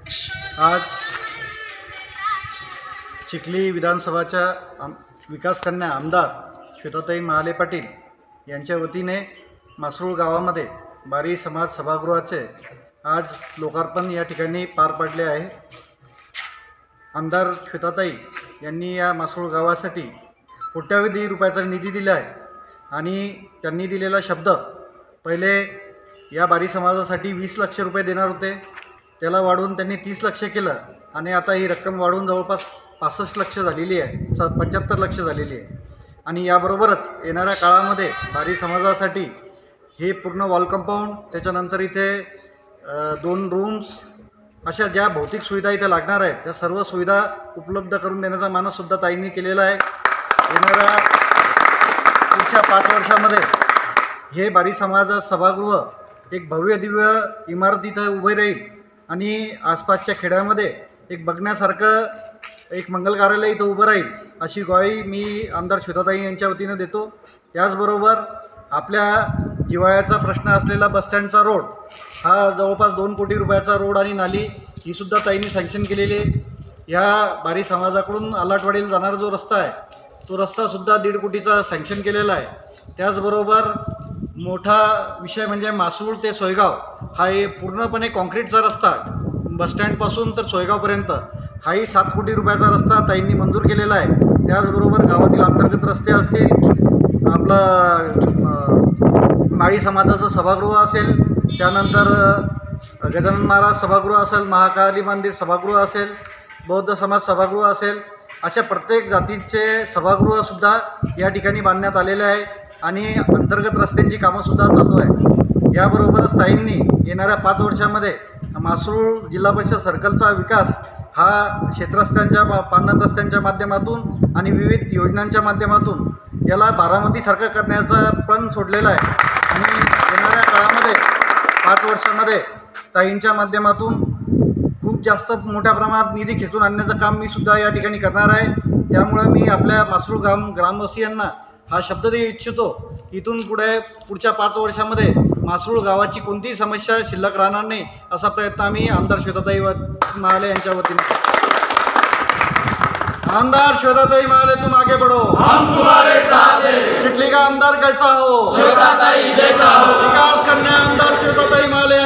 आज चिखली विधानसभाच्या विकास कन्या आमदार श्वेताताई महाले पाटील यांच्या वतीने मासरूळ गावामध्ये बारी समाज सभागृहाचे आज लोकार्पण या ठिकाणी पार पडले आहे। आमदार श्वेताताई यांनी या मासरूळ गावासाठी कोट्यावधी रुपयाचा निधी दिला आहे आणि त्यांनी दिलेला शब्द पहिले या बारी समाजासाठी 20 लाख रुपये देणार होते, त्याला वाढवून त्यांनी 30 लाख केलं आणि आता ही रक्कम वाढून जवळपास 65 लाख झालेली आहे, 75 लाख झालेली आहे। आणि याबरोबरच येणाऱ्या काळामध्ये बारी समाजासाठी हे पूर्ण वॉल कंपाऊंड, त्याच्यानंतर इथे 2 रूम्स अशा ज्या भौतिक सुविधा इथे लागणार आहेत त्या सर्व सुविधा उपलब्ध करून देण्याचा मानससुद्धा ताईंनी केलेला आहे। येणाऱ्या पुढच्या 5 वर्षामध्ये हे बारी समाज सभागृह एक भव्य दिव्य इमारत इथं उभे राहील आणि आसपासच्या खेड्यामध्ये एक बघण्यासारखं एक मंगल कार्यालय इथं उभं राहील अशी ग्वाही मी आमदार श्वेताताई यांच्या वतीनं देतो। त्याचबरोबर आपल्या जिव्हाळ्याचा प्रश्न असलेला बसस्टँडचा रोड हा जवळपास 2 कोटी रुपयाचा रोड आणि नाली ही सुद्धा ताईंनी सँक्शन केलेली आहे। या बारी समाजाकडून आलाटवाडीला जाणारा जो रस्ता आहे तो रस्तासुद्धा 1.5 कोटीचा सँक्शन केलेला आहे। त्याचबरोबर मोठा विषय म्हणजे मासरूळ ते सोयगाव हा पूर्णपणे कॉन्क्रीटचा रस्ता बसस्टँडपासून तर सोयगावपर्यंत हाही 7 कोटी रुपयाचा रस्ता ताईंनी मंजूर केलेला आहे। त्याचबरोबर गावातील अंतर्गत रस्ते असतील, आपला माळी समाजाचं सभागृह असेल, त्यानंतर गजानन महाराज सभागृह असेल, महाकाली मंदिर सभागृह असेल, बौद्ध समाज सभागृह असेल, अशा प्रत्येक जातीचे सभागृहसुद्धा या ठिकाणी बांधण्यात आलेले आहे आणि अंतर्गत रस्त्यांची कामंसुद्धा चालू आहे। याबरोबरच ताईंनी येणाऱ्या 5 वर्षामध्ये मासरूळ जिल्हा परिषद सर्कलचा विकास हा शेतरस्त्यांच्या पांधन रस्त्यांच्या माध्यमातून आणि विविध योजनांच्या माध्यमातून याला बारामतीसारखं करण्याचा प्रण सोडलेला आहे आणि येणाऱ्या काळामध्ये 5 वर्षामध्ये ताईंच्या माध्यमातून खूप जास्त मोठ्या प्रमाणात निधी खेचून आणण्याचं काम मी सुद्धा या ठिकाणी करणार आहे। त्यामुळे मी आपल्या मासरूळ ग्रामवासियांना हा शब्द देऊ इच्छितो की इथून पुढच्या 5 वर्षामध्ये मासरूळ गावाची कोणतीही समस्या शिल्लक राहणार नाही असा प्रयत्न आम्ही आमदार श्वेताताई महाले यांच्या वतीने आमदार श्वेताताई महाले तुम आगे बढ़ो, हम तुम्हारे साथ हैं। चिखली का आमदार कैसा हो, श्वेताताई जैसा हो। विकास कन्या आमदार श्वेताताई महाले